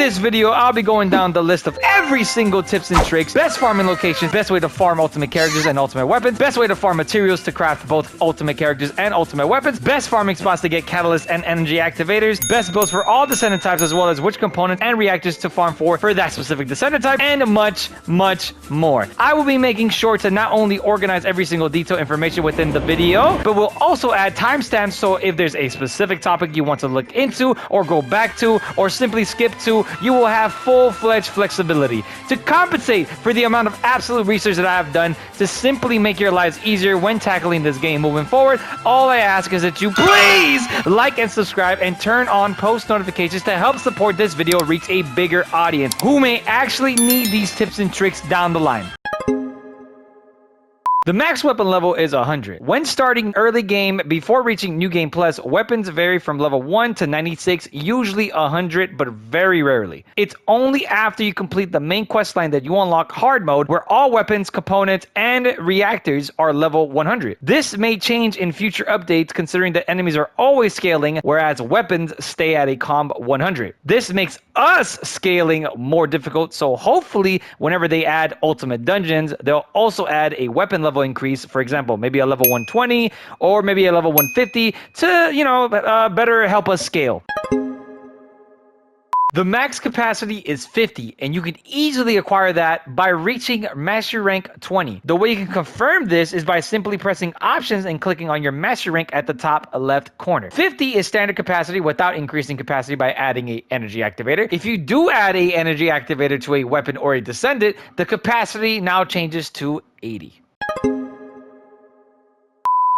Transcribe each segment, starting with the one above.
this video, I'll be going down the list of every single tips and tricks, best farming locations, best way to farm ultimate characters and ultimate weapons, best way to farm materials to craft both ultimate characters and ultimate weapons, best farming spots to get catalysts and energy activators, best builds for all descendant types, as well as which components and reactors to farm for that specific descendant type, and much more. I will be making sure to not only organize every single detailed information within the video, but we'll also add timestamps, so if there's a specific topic you want to look into or go back to or simply skip to, you will have full-fledged flexibility to compensate for the amount of absolute research that I have done to simply make your lives easier when tackling this game moving forward. All I ask is that you please like and subscribe and turn on post notifications to help support this video reach a bigger audience who may actually need these tips and tricks down the line. The max weapon level is 100. When starting early game, before reaching New Game Plus, weapons vary from level 1 to 96, usually 100, but very rarely. It's only after you complete the main quest line that you unlock hard mode, where all weapons, components, and reactors are level 100. This may change in future updates, considering that enemies are always scaling, whereas weapons stay at a calm 100. This makes us scaling more difficult, so hopefully whenever they add ultimate dungeons, they'll also add a weapon level increase, for example, maybe a level 120 or maybe a level 150 to, better help us scale. The max capacity is 50, and you can easily acquire that by reaching Mastery Rank 20. The way you can confirm this is by simply pressing Options and clicking on your Mastery Rank at the top left corner. 50 is standard capacity without increasing capacity by adding a energy activator. If you do add a energy activator to a weapon or a descendant, the capacity now changes to 80.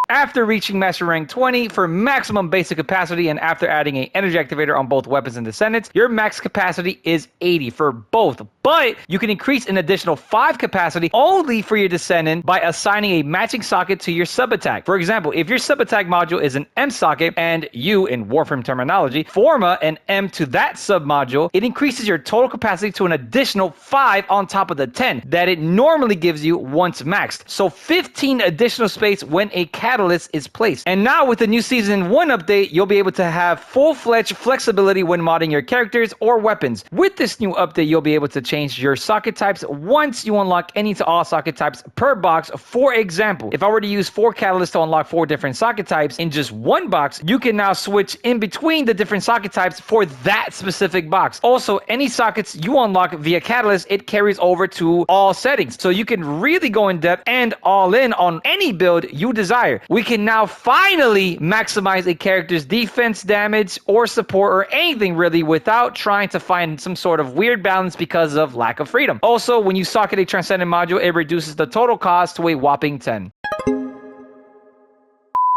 After reaching Master Rank 20 for maximum basic capacity and after adding an energy activator on both weapons and descendants, your max capacity is 80 for both. But you can increase an additional 5 capacity only for your descendant by assigning a matching socket to your sub attack. For example, if your sub attack module is an M socket and you, in Warframe terminology, forma an M to that sub module, it increases your total capacity to an additional 5 on top of the 10 that it normally gives you once maxed. So 15 additional space when a catalyst is placed. And now with the new Season 1 update, you'll be able to have full-fledged flexibility when modding your characters or weapons. With this new update, you'll be able to change your socket types once you unlock any to all socket types per box. For example, if I were to use 4 catalysts to unlock 4 different socket types in just one box, you can now switch in between the different socket types for that specific box. Also, any sockets you unlock via catalyst, it carries over to all settings. So you can really go in depth and all in on any build you desire. We can now finally maximize a character's defense, damage, or support, or anything really, without trying to find some sort of weird balance because of lack of freedom. Also, when you socket a Transcendent module, it reduces the total cost to a whopping 10.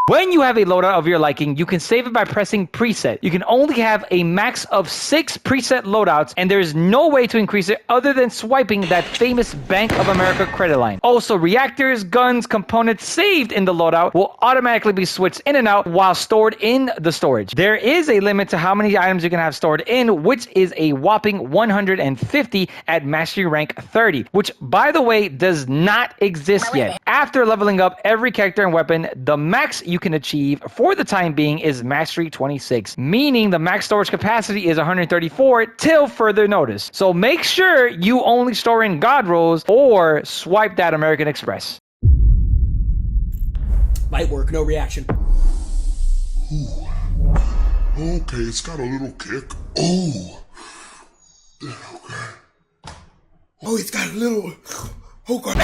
When you have a loadout of your liking, you can save it by pressing preset. You can only have a max of 6 preset loadouts, and there is no way to increase it other than swiping that famous Bank of America credit line. Also, reactors, guns, components saved in the loadout will automatically be switched in and out while stored in the storage. There is a limit to how many items you can have stored in, which is a whopping 150 at Mastery Rank 30, which, by the way, does not exist yet. After leveling up every character and weapon, the max you can achieve for the time being is Mastery 26, meaning the max storage capacity is 134 till further notice. So make sure you only store in God rolls or swipe that American Express. Might work, no reaction. Ooh. Okay, it's got a little kick. Oh. Okay. Oh, it's got a little... Oh, God.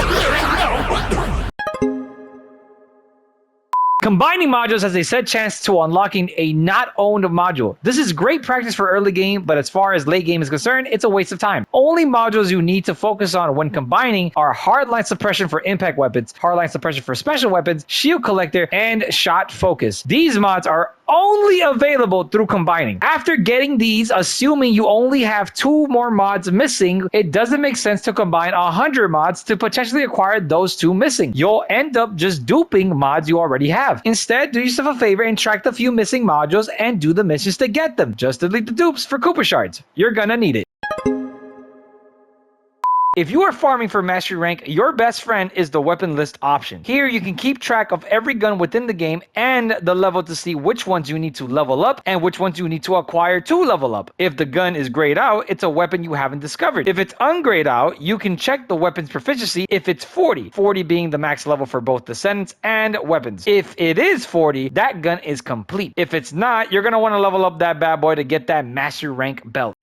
Combining modules has a set chance to unlocking a not owned module. This is great practice for early game, but as far as late game is concerned, it's a waste of time. Only modules you need to focus on when combining are hardline suppression for impact weapons, hardline suppression for special weapons, shield collector, and shot focus. These mods are only available through combining. After getting these, assuming you only have 2 more mods missing, it doesn't make sense to combine 100 mods to potentially acquire those 2 missing. You'll end up just duping mods you already have. Instead, do yourself a favor and track the few missing modules and do the missions to get them. Just delete the dupes for Cooper shards. You're gonna need it. If you are farming for mastery rank, your best friend is the weapon list option. Here you can keep track of every gun within the game and the level to see which ones you need to level up and which ones you need to acquire to level up. If the gun is grayed out, it's a weapon you haven't discovered. If it's ungrayed out, you can check the weapon's proficiency if it's 40 being the max level for both Descendants and weapons. If it is 40, that gun is complete. If it's not, you're going to want to level up that bad boy to get that mastery rank belt.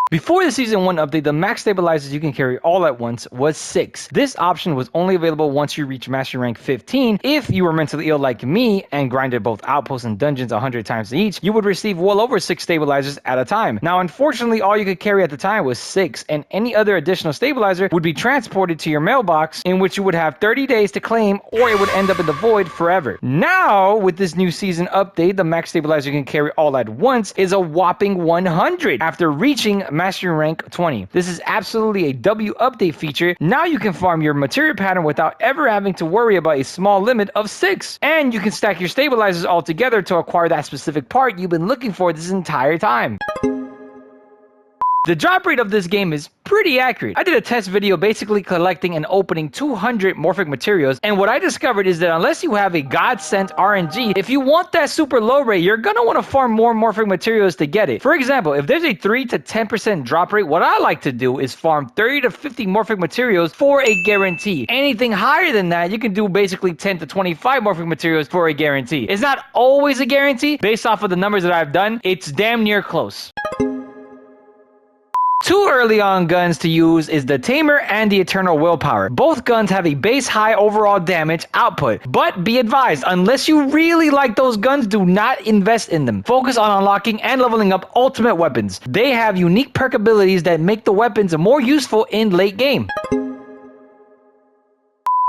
Before the Season 1 update, the max stabilizers you can carry all at once was 6. This option was only available once you reach Mastery Rank 15. If you were mentally ill like me and grinded both outposts and dungeons 100 times each, you would receive well over 6 stabilizers at a time. Now, unfortunately, all you could carry at the time was 6, and any other additional stabilizer would be transported to your mailbox, in which you would have 30 days to claim, or it would end up in the void forever. Now, with this new season update, the max stabilizer you can carry all at once is a whopping 100 after reaching Mastery Rank 20. This is absolutely a W update feature. Now you can farm your material pattern without ever having to worry about a small limit of 6. And you can stack your stabilizers all together to acquire that specific part you've been looking for this entire time. The drop rate of this game is pretty accurate. I did a test video basically collecting and opening 200 morphic materials, and what I discovered is that unless you have a God-sent RNG, if you want that super low rate, you're gonna want to farm more morphic materials to get it. For example, if there's a 3 to 10% drop rate, what I like to do is farm 30 to 50 morphic materials for a guarantee. Anything higher than that, you can do basically 10 to 25 morphic materials for a guarantee. It's not always a guarantee. Based off of the numbers that I've done, it's damn near close. Two early on guns to use is the Tamer and the Eternal Willpower. Both guns have a base high overall damage output, but be advised, unless you really like those guns, do not invest in them. Focus on unlocking and leveling up ultimate weapons. They have unique perk abilities that make the weapons more useful in late game.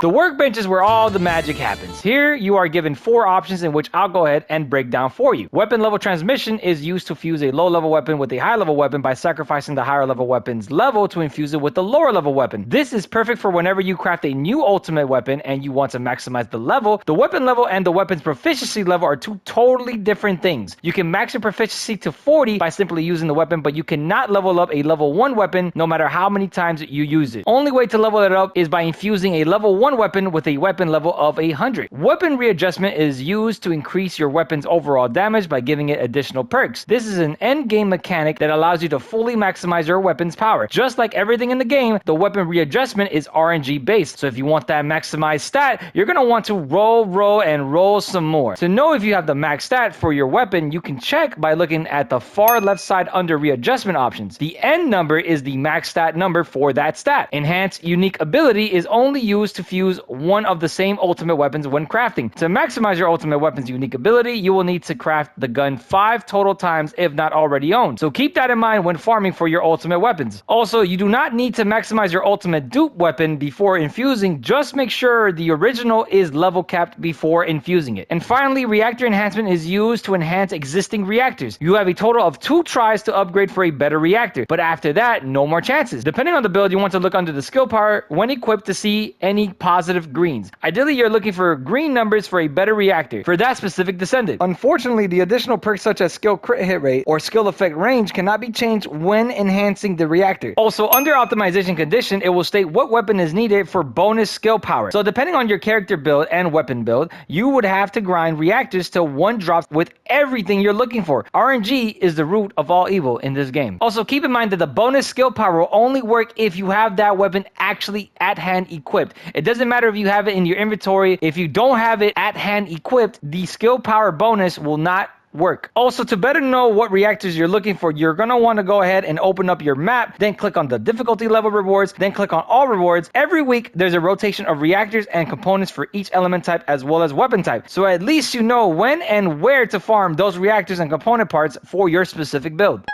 The workbench is where all the magic happens. Here, you are given 4 options in which I'll go ahead and break down for you. Weapon level transmission is used to fuse a low level weapon with a high level weapon by sacrificing the higher level weapon's level to infuse it with the lower level weapon. This is perfect for whenever you craft a new ultimate weapon and you want to maximize the level. The weapon level and the weapon's proficiency level are two totally different things. You can max your proficiency to 40 by simply using the weapon, but you cannot level up a level 1 weapon no matter how many times you use it. Only way to level it up is by infusing a level 1 weapon with a weapon level of 100. Weapon readjustment is used to increase your weapon's overall damage by giving it additional perks. This is an end game mechanic that allows you to fully maximize your weapon's power. Just like everything in the game, the weapon readjustment is RNG based. So if you want that maximized stat, you're going to want to roll some more. To know if you have the max stat for your weapon, you can check by looking at the far left side under readjustment options. The end number is the max stat number for that stat. Enhanced unique ability is only used to fuse one of the same ultimate weapons when crafting. To maximize your ultimate weapon's unique ability, you will need to craft the gun 5 total times if not already owned. So keep that in mind when farming for your ultimate weapons. Also, you do not need to maximize your ultimate dupe weapon before infusing. Just make sure the original is level capped before infusing it. And finally, reactor enhancement is used to enhance existing reactors. You have a total of 2 tries to upgrade for a better reactor, but after that, no more chances. Depending on the build, you want to look under the skill power when equipped to see any positive greens. Ideally, you're looking for green numbers for a better reactor for that specific descendant. Unfortunately, the additional perks such as skill crit hit rate or skill effect range cannot be changed when enhancing the reactor. Also, under optimization condition, it will state what weapon is needed for bonus skill power. So depending on your character build and weapon build, you would have to grind reactors till 1 drops with everything you're looking for. RNG is the root of all evil in this game. Also, keep in mind that the bonus skill power will only work if you have that weapon actually at hand equipped. It doesn't matter if you have it in your inventory. If you don't have it at hand equipped, the skill power bonus will not work. Also, to better know what reactors you're looking for, you're going to want to go ahead and open up your map, then click on the difficulty level rewards, then click on all rewards. Every week, there's a rotation of reactors and components for each element type as well as weapon type. So at least you know when and where to farm those reactors and component parts for your specific build.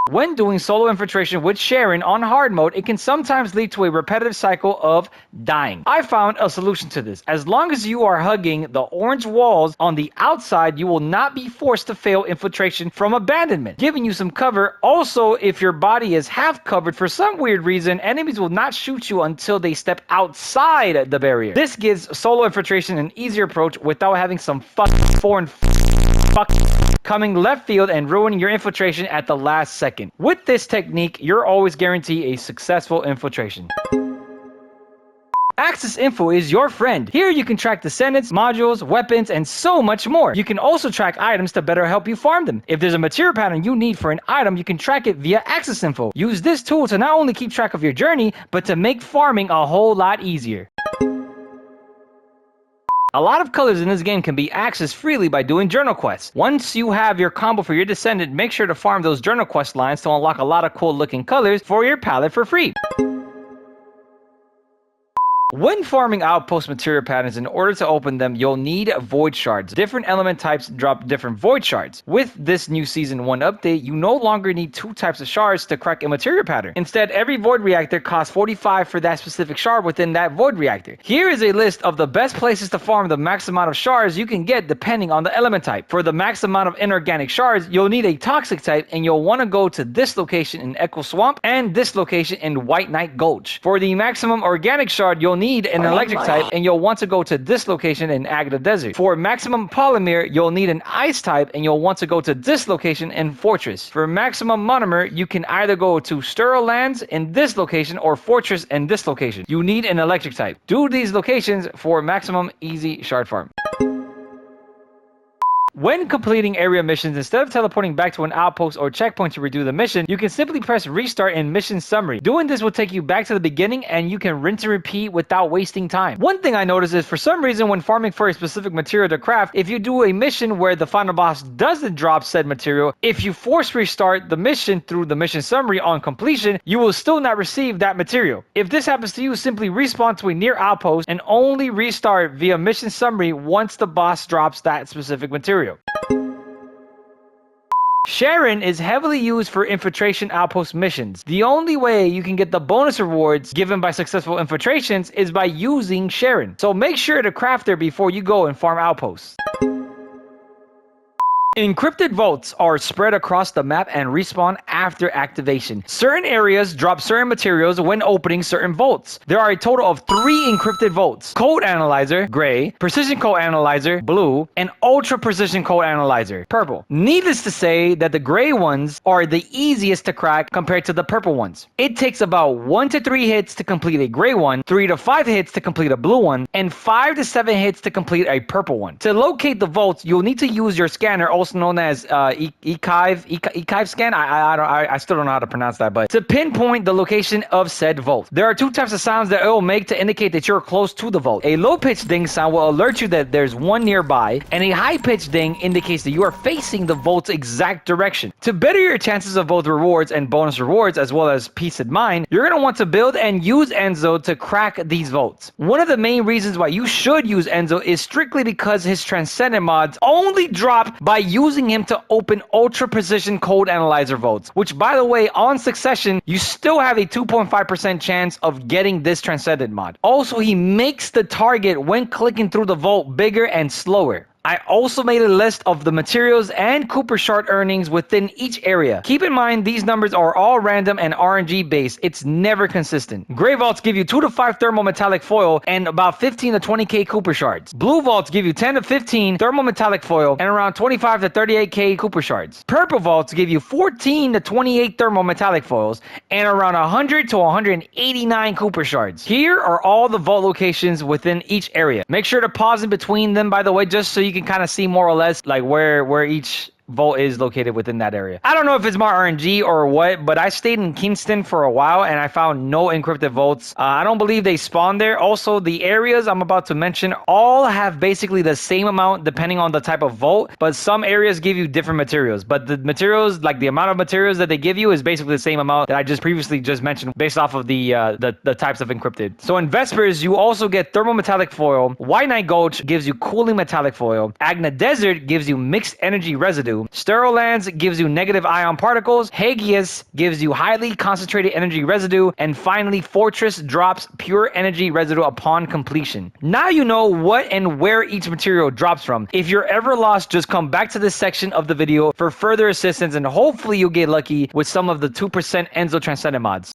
When doing solo infiltration with Sharen on hard mode, it can sometimes lead to a repetitive cycle of dying. I found a solution to this. As long as you are hugging the orange walls on the outside, you will not be forced to fail infiltration from abandonment, giving you some cover. Also, if your body is half covered for some weird reason, enemies will not shoot you until they step outside the barrier. This gives solo infiltration an easier approach without having some fucking foreign coming left field and ruining your infiltration at the last second. With this technique, you're always guaranteed a successful infiltration. Access Info is your friend. Here you can track descendants, modules, weapons, and so much more. You can also track items to better help you farm them. If there's a material pattern you need for an item, you can track it via Access Info. Use this tool to not only keep track of your journey, but to make farming a whole lot easier. A lot of colors in this game can be accessed freely by doing journal quests. Once you have your combo for your descendant, make sure to farm those journal quest lines to unlock a lot of cool looking colors for your palette for free. When farming outpost material patterns, in order to open them, you'll need void shards. Different element types drop different void shards. With this new season 1 update, you no longer need 2 types of shards to crack a material pattern. Instead, every void reactor costs 45 for that specific shard within that void reactor. Here is a list of the best places to farm the max amount of shards you can get depending on the element type. For the max amount of inorganic shards, you'll need a toxic type, and you'll want to go to this location in Echo Swamp and this location in White Knight Gulch. For the maximum organic shard, you'll need an electric type, and you'll want to go to this location in Agda Desert. For maximum polymer, you'll need an ice type, and you'll want to go to this location in Fortress. For maximum monomer, you can either go to Sterile Lands in this location or Fortress in this location. You need an electric type. Do these locations for maximum easy shard farm. When completing area missions, instead of teleporting back to an outpost or checkpoint to redo the mission, you can simply press restart in mission summary. Doing this will take you back to the beginning, and you can rinse and repeat without wasting time. One thing I noticed is, for some reason, when farming for a specific material to craft, if you do a mission where the final boss doesn't drop said material, if you force restart the mission through the mission summary on completion, you will still not receive that material. If this happens to you, simply respawn to a near outpost and only restart via mission summary once the boss drops that specific material. Sharen is heavily used for infiltration outpost missions. The only way you can get the bonus rewards given by successful infiltrations is by using Sharen. So make sure to craft her before you go and farm outposts. Encrypted vaults are spread across the map and respawn after activation. Certain areas drop certain materials when opening certain vaults. There are a total of 3 encrypted vaults: Code Analyzer, Gray; Precision Code Analyzer, Blue; and Ultra Precision Code Analyzer, Purple. Needless to say that the gray ones are the easiest to crack compared to the purple ones. It takes about 1 to 3 hits to complete a gray one, 3 to 5 hits to complete a blue one, and 5 to 7 hits to complete a purple one. To locate the vaults, you'll need to use your scanner, also known as Echive scan. I still don't know how to pronounce that, but to pinpoint the location of said vault. There are 2 types of sounds that it will make to indicate that you're close to the vault. A low-pitched ding sound will alert you that there's one nearby, and a high-pitched ding indicates that you are facing the vault's exact direction. To better your chances of both rewards and bonus rewards, as well as peace of mind, you're going to want to build and use Enzo to crack these vaults. One of the main reasons why you should use Enzo is strictly because his Transcendent mods only drop by using him to open Ultra Precision Code Analyzer vaults, which, by the way, on succession, you still have a 2.5% chance of getting this Transcendent mod. Also, he makes the target when clicking through the vault bigger and slower. I also made a list of the materials and Cooper shard earnings within each area. Keep in mind, these numbers are all random and RNG based. It's never consistent. Gray vaults give you 2 to 5 thermal metallic foil and about 15 to 20k Cooper shards. Blue vaults give you 10 to 15 thermal metallic foil and around 25 to 38k Cooper shards. Purple vaults give you 14 to 28 thermal metallic foils and around 100 to 189 Cooper shards. Here are all the vault locations within each area. Make sure to pause in between them, by the way, just so you can kind of see more or less like where each vault is located within that area. I don't know if it's more RNG or what, but I stayed in Kingston for a while and I found no encrypted vaults. I don't believe they spawn there. Also, the areas I'm about to mention all have basically the same amount depending on the type of vault, but some areas give you different materials. But the materials, like the amount of materials that they give you, is basically the same amount that I just previously mentioned based off of the types of encrypted. So in Vespers, you also get thermal metallic foil. White Knight Gulch gives you cooling metallic foil. Agna Desert gives you mixed energy residue. Sterile Lands gives you negative ion particles. Hagius gives you highly concentrated energy residue. And finally, Fortress drops pure energy residue upon completion. Now you know what and where each material drops from. If you're ever lost, just come back to this section of the video for further assistance, and hopefully you'll get lucky with some of the 2% Enzo Transcendent mods.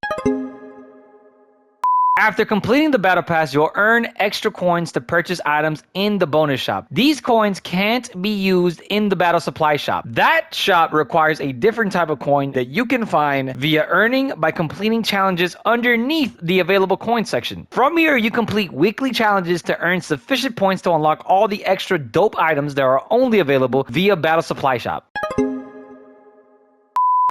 After completing the battle pass, you'll earn extra coins to purchase items in the bonus shop. These coins can't be used in the battle supply shop. That shop requires a different type of coin that you can find via earning by completing challenges underneath the available coin section. From here, you complete weekly challenges to earn sufficient points to unlock all the extra dope items that are only available via battle supply shop.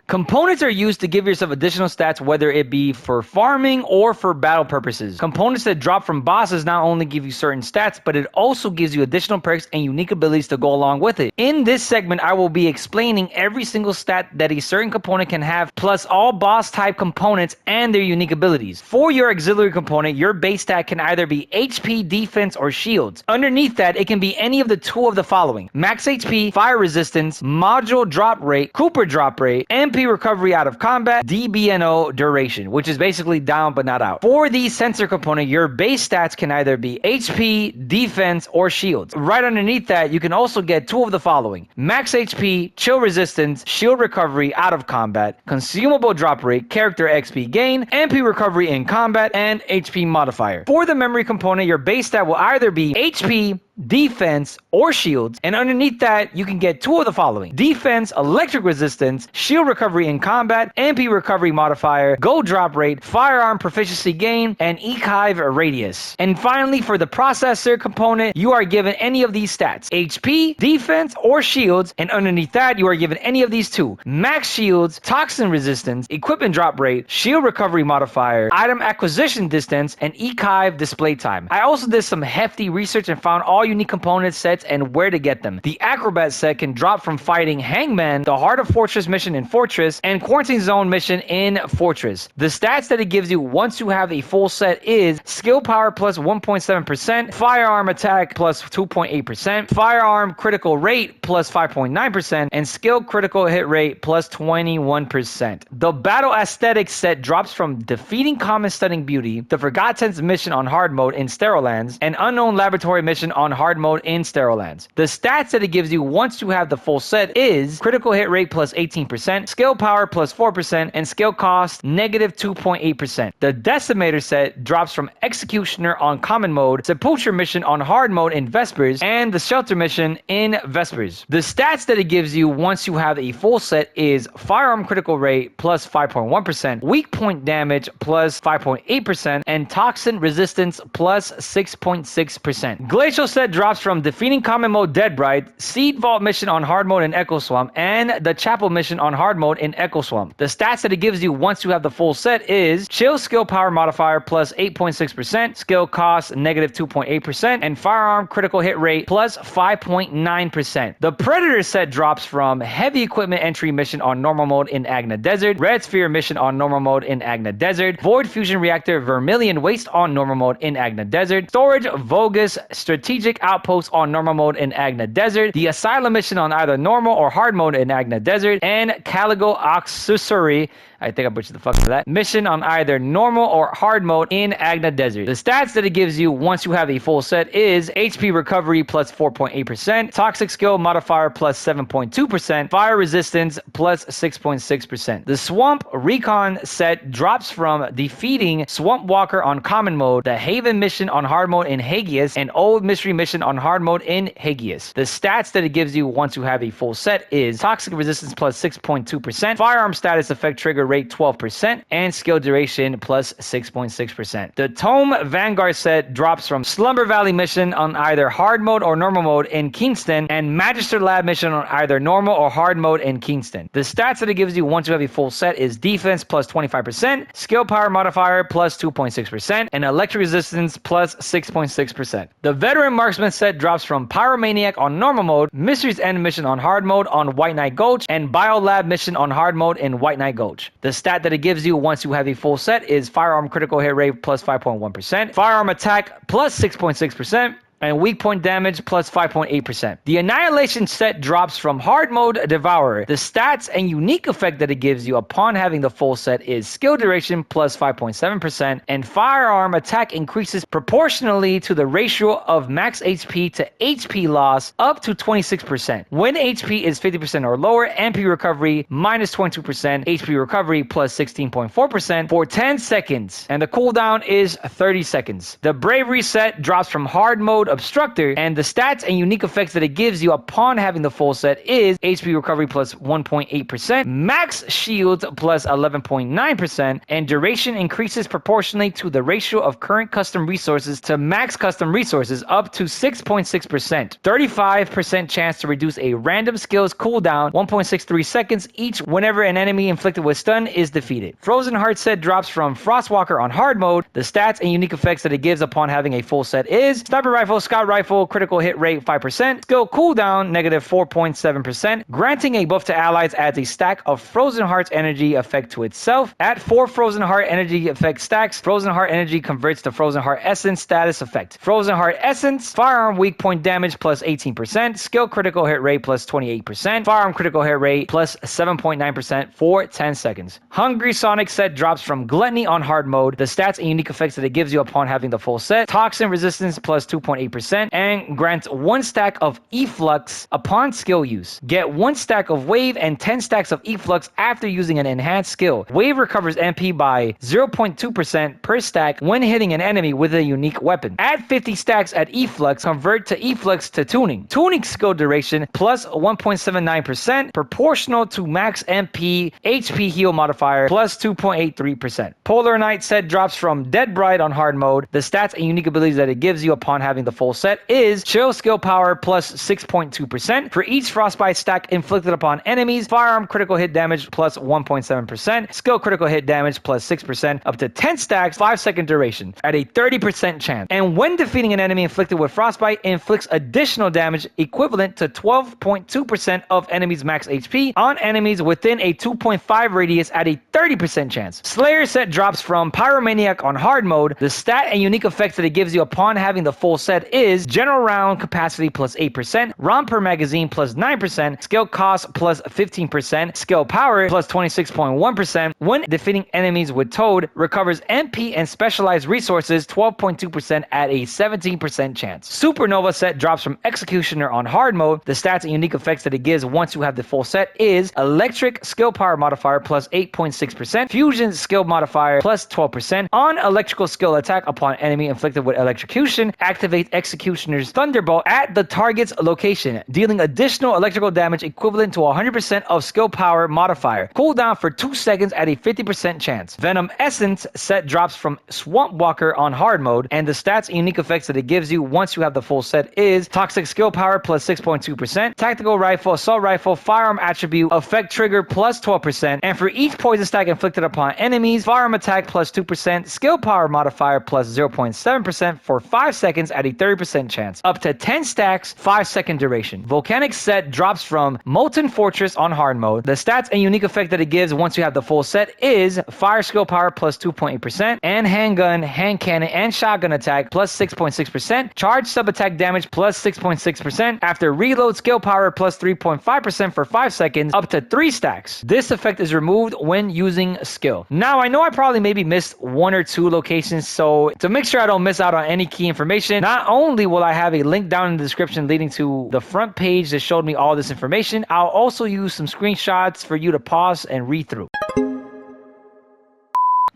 Components are used to give yourself additional stats, whether it be for farming or for battle purposes. Components that drop from bosses not only give you certain stats, but it also gives you additional perks and unique abilities to go along with it. In this segment, I will be explaining every single stat that a certain component can have, plus all boss type components and their unique abilities. For your auxiliary component, your base stat can either be HP, defense, or shields. Underneath that, it can be any of the two of the following: max HP, fire resistance, module drop rate, Cooper drop rate, MP recovery out of combat, DBNO duration, which is basically down but not out. For the sensor component, your base stats can either be HP, defense, or shields. Right underneath that, you can also get two of the following: max HP, chill resistance, shield recovery out of combat, consumable drop rate, character XP gain, MP recovery in combat, and HP modifier. For the memory component, your base stat will either be HP, defense, or shields, and underneath that you can get two of the following: defense, electric resistance, shield recovery in combat, MP recovery modifier, go drop rate, firearm proficiency gain, and echive radius. And finally, for the processor component, you are given any of these stats: HP, defense, or shields, and underneath that you are given any of these two: max shields, toxin resistance, equipment drop rate, shield recovery modifier, item acquisition distance, and echive display time. I also did some hefty research and found all unique component sets and where to get them. The Acrobat set can drop from fighting Hangman, the Heart of Fortress mission in Fortress, and Quarantine Zone mission in Fortress. The stats that it gives you once you have a full set is skill power plus 1.7%, firearm attack plus 2.8%, firearm critical rate plus 5.9%, and skill critical hit rate plus 21%. The Battle Aesthetics set drops from defeating Common Stunning Beauty, the Forgotten's mission on hard mode in Sterolands, and Unknown Laboratory mission on hard mode in Sterolands. The stats that it gives you once you have the full set is critical hit rate plus 18%, skill power plus 4%, and skill cost negative 2.8%. The Decimator set drops from Executioner on common mode, Sepulture mission on hard mode in Vespers, and the Shelter mission in Vespers. The stats that it gives you once you have a full set is firearm critical rate plus 5.1%, weak point damage plus 5.8%, and toxin resistance plus 6.6%. Glacial set drops from defeating common mode Dead Bride, Seed Vault mission on hard mode in Echo Swamp, and the Chapel mission on hard mode in Echo Swamp. The stats that it gives you once you have the full set is chill skill power modifier plus 8.6%, skill cost negative 2.8%, and firearm critical hit rate plus 5.9%. The Predator set drops from heavy equipment entry mission on normal mode in Agna Desert, Red Sphere mission on normal mode in Agna Desert, Void Fusion Reactor Vermilion Waste on normal mode in Agna Desert, Storage Vogus Strategic Outpost on normal mode in Agna Desert, the Asylum mission on either normal or hard mode in Agna Desert, and Caligo Accessory, I think I butchered the fuck for that, mission on either normal or hard mode in Agna Desert. The stats that it gives you once you have a full set is HP recovery plus 4.8%, toxic skill modifier plus 7.2%, fire resistance plus 6.6%. The Swamp Recon set drops from defeating Swamp Walker on common mode, the Haven mission on hard mode in Hagius, and Old Mystery mission on hard mode in Hagius. The stats that it gives you once you have a full set is toxic resistance plus 6.2%, firearm status effect trigger rate 12%, and skill duration plus 6.6%. The Tome Vanguard set drops from Slumber Valley mission on either hard mode or normal mode in Kingston, and Magister Lab mission on either normal or hard mode in Kingston. The stats that it gives you once you have a full set is defense plus 25%, skill power modifier plus 2.6%, and electric resistance plus 6.6%. The Veteran Marksman set drops from Pyromaniac on normal mode, Mystery's End mission on hard mode on White Knight Gulch, and Biolab mission on hard mode in White Knight Gulch. The stat that it gives you once you have a full set is firearm critical hit rate plus 5.1%, firearm attack plus 6.6%, and weak point damage plus 5.8%. The Annihilation set drops from hard mode Devourer. The stats and unique effect that it gives you upon having the full set is skill duration plus 5.7%, and firearm attack increases proportionally to the ratio of max HP to HP loss up to 26%. When HP is 50% or lower, MP recovery minus 22%, HP recovery plus 16.4% for 10 seconds, and the cooldown is 30 seconds. The Bravery set drops from hard mode Obstructor, and the stats and unique effects that it gives you upon having the full set is HP recovery plus 1.8%, max shield plus 11.9%, and duration increases proportionally to the ratio of current custom resources to max custom resources up to 6.6%. 35% chance to reduce a random skill's cooldown 1.63 seconds each whenever an enemy inflicted with stun is defeated. Frozen Heart set drops from Frostwalker on hard mode. The stats and unique effects that it gives upon having a full set is Sniper Rifle, Scout Rifle, critical hit rate 5%, skill cooldown negative 4.7%, granting a buff to allies adds a stack of Frozen Heart's energy effect to itself. At 4 Frozen Heart energy effect stacks, Frozen Heart energy converts to Frozen Heart Essence status effect. Frozen Heart Essence, firearm weak point damage plus 18%, skill critical hit rate plus 28%, firearm critical hit rate plus 7.9% for 10 seconds. Hungry Sonic set drops from Gluttony on hard mode. The stats and unique effects that it gives you upon having the full set: Toxin resistance plus 2.8%, and grants 1 stack of Efflux upon skill use. Get 1 stack of Wave and 10 stacks of Efflux after using an enhanced skill. Wave recovers MP by 0.2% per stack when hitting an enemy with a unique weapon. Add 50 stacks at Efflux, convert to Efflux to Tuning. Tuning skill duration plus 1.79%, proportional to max MP, HP heal modifier plus 2.83%. Polar Knight set drops from Dead Bride on hard mode. The stats and unique abilities that it gives you upon having the full set is Chill skill power plus 6.2%. For each frostbite stack inflicted upon enemies, firearm critical hit damage plus 1.7%, skill critical hit damage plus 6%, up to 10 stacks, 5-second duration, at a 30% chance. And when defeating an enemy inflicted with frostbite, inflicts additional damage equivalent to 12.2% of enemies' max HP on enemies within a 2.5 radius at a 30% chance. Slayer set drops from Pyromaniac on hard mode. The stat and unique effects that it gives you upon having the full set is general round capacity plus 8%, round per magazine plus 9%, skill cost plus 15%, skill power plus 26.1%. When defeating enemies with Toad, recovers MP and specialized resources 12.2% at a 17% chance. Supernova set drops from Executioner on hard mode. The stats and unique effects that it gives once you have the full set is Electric skill power modifier plus 8.6%, Fusion skill modifier plus 12%. On electrical skill attack upon enemy inflicted with electrocution, activate Executioner's Thunderbolt at the target's location, dealing additional electrical damage equivalent to 100% of skill power modifier. Cooldown for 2 seconds at a 50% chance. Venom Essence set drops from Swamp Walker on hard mode, and the stats and unique effects that it gives you once you have the full set is Toxic skill power plus 6.2%, Tactical Rifle, Assault Rifle, Firearm attribute, effect trigger plus 12%, and for each poison stack inflicted upon enemies, firearm attack plus 2%, skill power modifier plus 0.7% for 5 seconds at a 30% chance. Up to 10 stacks, 5-second duration. Volcanic set drops from Molten Fortress on hard mode. The stats and unique effect that it gives once you have the full set is fire skill power plus 2.8%, and handgun, hand cannon, and shotgun attack plus 6.6%, charge sub attack damage plus 6.6%, after reload skill power plus 3.5% for 5 seconds, up to 3 stacks. This effect is removed when using skill. Now, I know I probably maybe missed 1 or 2 locations, so to make sure I don't miss out on any key information, not only will I have a link down in the description leading to the front page that showed me all this information, I'll also use some screenshots for you to pause and read through.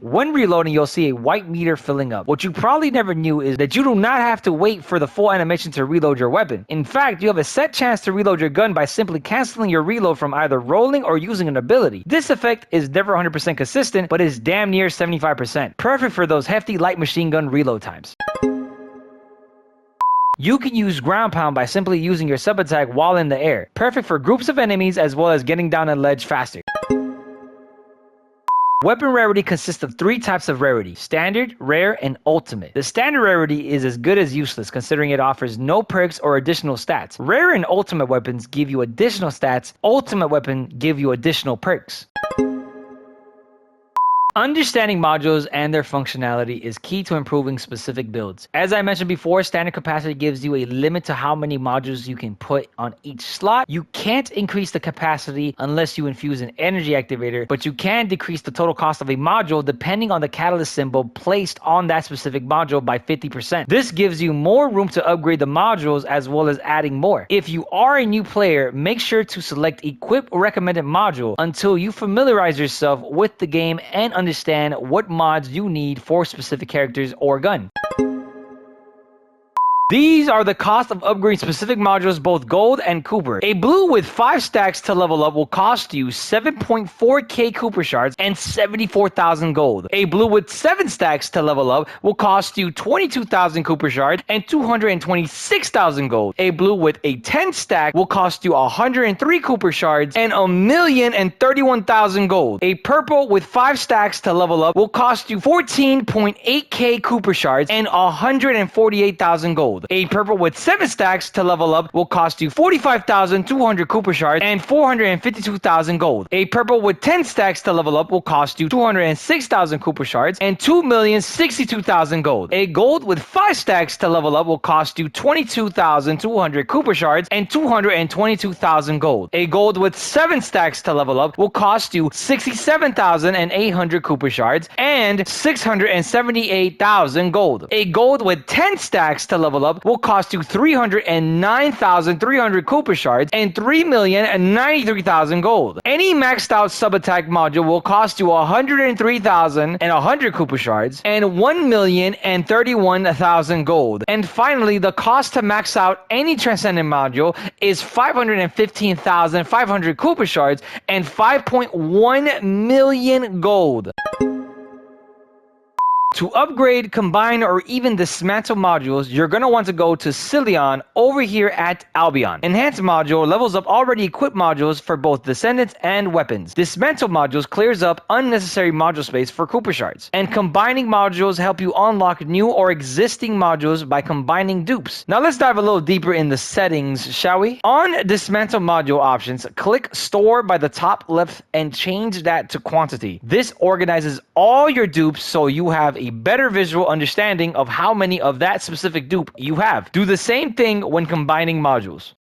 When reloading, you'll see a white meter filling up. What you probably never knew is that you do not have to wait for the full animation to reload your weapon. In fact, you have a set chance to reload your gun by simply canceling your reload from either rolling or using an ability. This effect is never 100% consistent, but is damn near 75%. Perfect for those hefty light machine gun reload times. You can use ground pound by simply using your sub attack while in the air. Perfect for groups of enemies as well as getting down a ledge faster. Weapon rarity consists of 3 types of rarity: standard, rare, and ultimate. The standard rarity is as good as useless, considering it offers no perks or additional stats. Rare and ultimate weapons give you additional stats. Ultimate weapon give you additional perks. Understanding modules and their functionality is key to improving specific builds. As I mentioned before, standard capacity gives you a limit to how many modules you can put on each slot. You can't increase the capacity unless you infuse an energy activator, but you can decrease the total cost of a module depending on the catalyst symbol placed on that specific module by 50%. This gives you more room to upgrade the modules as well as adding more. If you are a new player, make sure to select equip recommended module until you familiarize yourself with the game and understand what mods you need for specific characters or gun. These are the cost of upgrading specific modules, both gold and Cooper. A blue with 5 stacks to level up will cost you 7.4k Cooper shards and 74,000 gold. A blue with 7 stacks to level up will cost you 22,000 Cooper shards and 226,000 gold. A blue with a 10 stack will cost you 103 Cooper shards and 1,031,000 gold. A purple with 5 stacks to level up will cost you 14.8k Cooper shards and 148,000 gold. A purple with 7 stacks to level up will cost you 45,200 Cooper shards and 452,000 gold. A purple with 10 stacks to level up will cost you 206,000 Cooper shards and 2,062,000 gold. A gold with 5 stacks to level up will cost you 22,200 Cooper shards and 222,000 gold. A gold with 7 stacks to level up will cost you 67,800 Cooper shards and 678,000 gold. A gold with 10 stacks to level up will cost you 309,300 Cooper shards and 3,093,000 gold. Any maxed out sub-attack module will cost you 103,100 Cooper shards and 1,031,000 gold. And finally, the cost to max out any Transcendent module is 515,500 Cooper shards and 5.1 million gold. To upgrade, combine, or even dismantle modules, you're going to want to go to Cillion over here at Albion. Enhance module levels up already equipped modules for both Descendants and weapons. Dismantle modules clears up unnecessary module space for Cooper shards. And combining modules help you unlock new or existing modules by combining dupes. Now let's dive a little deeper in the settings, shall we? On dismantle module options, click store by the top left and change that to quantity. This organizes all your dupes so you have a better visual understanding of how many of that specific dupe you have. Do the same thing when combining modules.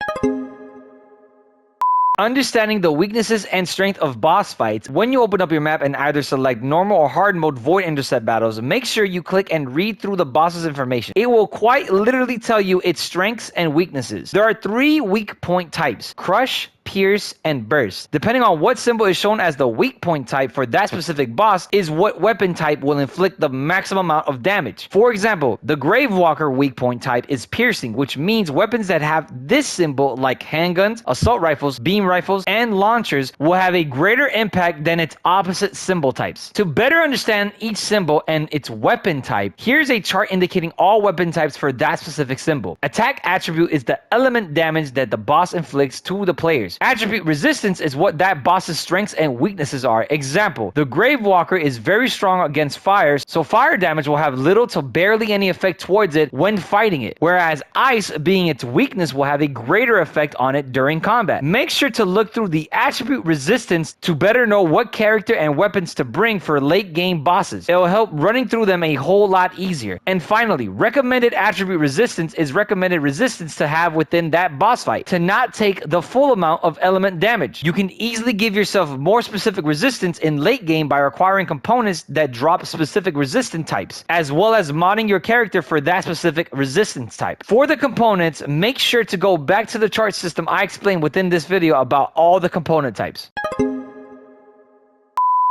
Understanding the weaknesses and strength of boss fights. When you open up your map and either select normal or hard mode void intercept battles, make sure you click and read through the boss's information. It will quite literally tell you its strengths and weaknesses. There are 3 weak point types: crush, pierce, and burst. Depending on what symbol is shown as the weak point type for that specific boss is what weapon type will inflict the maximum amount of damage. For example, the Gravewalker weak point type is piercing, which means weapons that have this symbol like handguns, assault rifles, beam rifles, and launchers will have a greater impact than its opposite symbol types. To better understand each symbol and its weapon type, here's a chart indicating all weapon types for that specific symbol. Attack attribute is the element damage that the boss inflicts to the players. Attribute resistance is what that boss's strengths and weaknesses are. Example, the Gravewalker is very strong against fire, so fire damage will have little to barely any effect towards it when fighting it, whereas ice, being its weakness, will have a greater effect on it during combat. Make sure to look through the attribute resistance to better know what character and weapons to bring for late game bosses. It will help running through them a whole lot easier. And finally, recommended attribute resistance is recommended resistance to have within that boss fight to not take the full amount of element damage. You can easily give yourself more specific resistance in late game by acquiring components that drop specific resistance types, as well as modding your character for that specific resistance type. For the components, make sure to go back to the chart system I explained within this video about all the component types.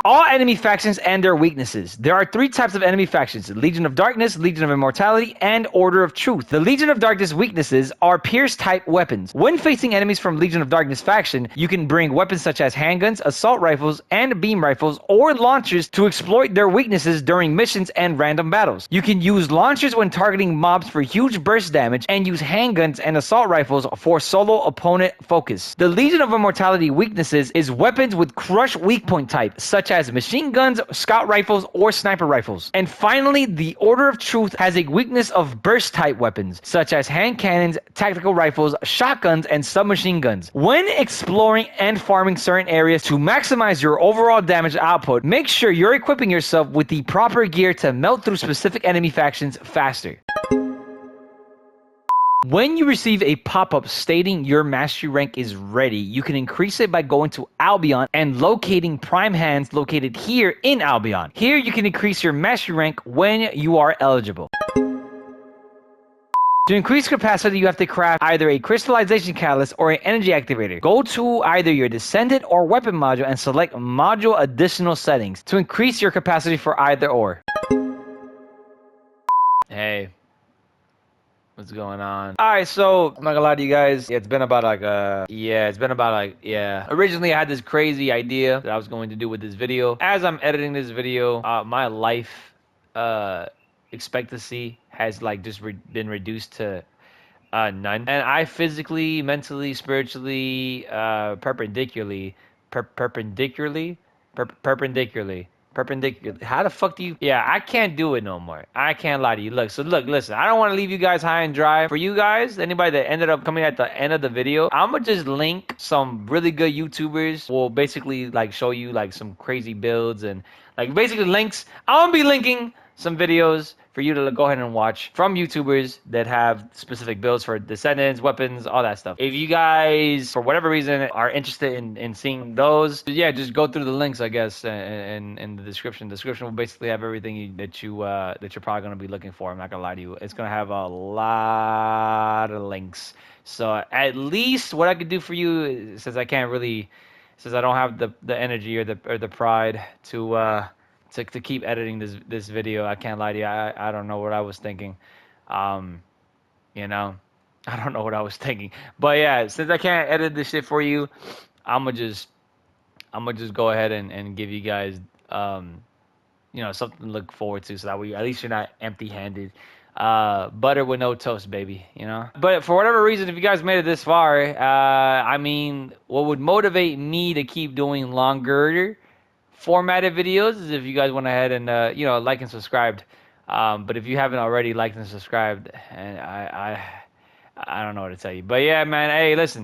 All enemy factions and their weaknesses. There are 3 types of enemy factions: Legion of Darkness, Legion of Immortality, and Order of Truth. The Legion of Darkness weaknesses are pierce type weapons. When facing enemies from Legion of Darkness faction, you can bring weapons such as handguns, assault rifles, and beam rifles, or launchers to exploit their weaknesses during missions and random battles. You can use launchers when targeting mobs for huge burst damage, and use handguns and assault rifles for solo opponent focus. The Legion of Immortality weaknesses is weapons with crush weak point type, such as machine guns, scout rifles, or sniper rifles. And finally, the Order of Truth has a weakness of burst type weapons, such as hand cannons, tactical rifles, shotguns, and submachine guns. When exploring and farming certain areas to maximize your overall damage output, make sure you're equipping yourself with the proper gear to melt through specific enemy factions faster. When you receive a pop-up stating your mastery rank is ready, you can increase it by going to Albion and locating prime hands located here in Albion. Here you can increase your mastery rank when you are eligible. To increase capacity, you have to craft either a crystallization catalyst or an energy activator. Go to either your Descendant or weapon module and select module additional settings to increase your capacity for either or. Hey. What's going on? All right, so I'm not gonna lie to you guys. It's been about Originally, I had this crazy idea that I was going to do with this video. As I'm editing this video, my life expectancy has like just been reduced to none, and I physically, mentally, spiritually, perpendicularly. How the fuck do you? Yeah, I can't do it no more. I can't lie to you. Look, listen. I don't want to leave you guys high and dry. For you guys, anybody that ended up coming at the end of the video, I'm gonna just link some really good YouTubers. Will basically like show you like some crazy builds and like basically links. I'm gonna be linking some videos for you to go ahead and watch from YouTubers that have specific builds for Descendants, weapons, all that stuff. If you guys, for whatever reason, are interested in seeing those, yeah, just go through the links, I guess, in the description. The description will basically have everything that you're probably gonna be looking for. I'm not gonna lie to you. It's gonna have a lot of links. So at least what I could do for you, since I don't have the energy or the pride to keep editing this video, I can't lie to you. I don't know what I was thinking. You know, I don't know what I was thinking. But yeah, since I can't edit this shit for you, I'm gonna just go ahead and give you guys something to look forward to, so that way at least you're not empty-handed. Butter with no toast, baby, you know? But for whatever reason, if you guys made it this far, I mean, what would motivate me to keep doing longer formatted videos is if you guys went ahead and like and subscribed. But if you haven't already liked and subscribed, and I don't know what to tell you. But yeah, man, hey, listen,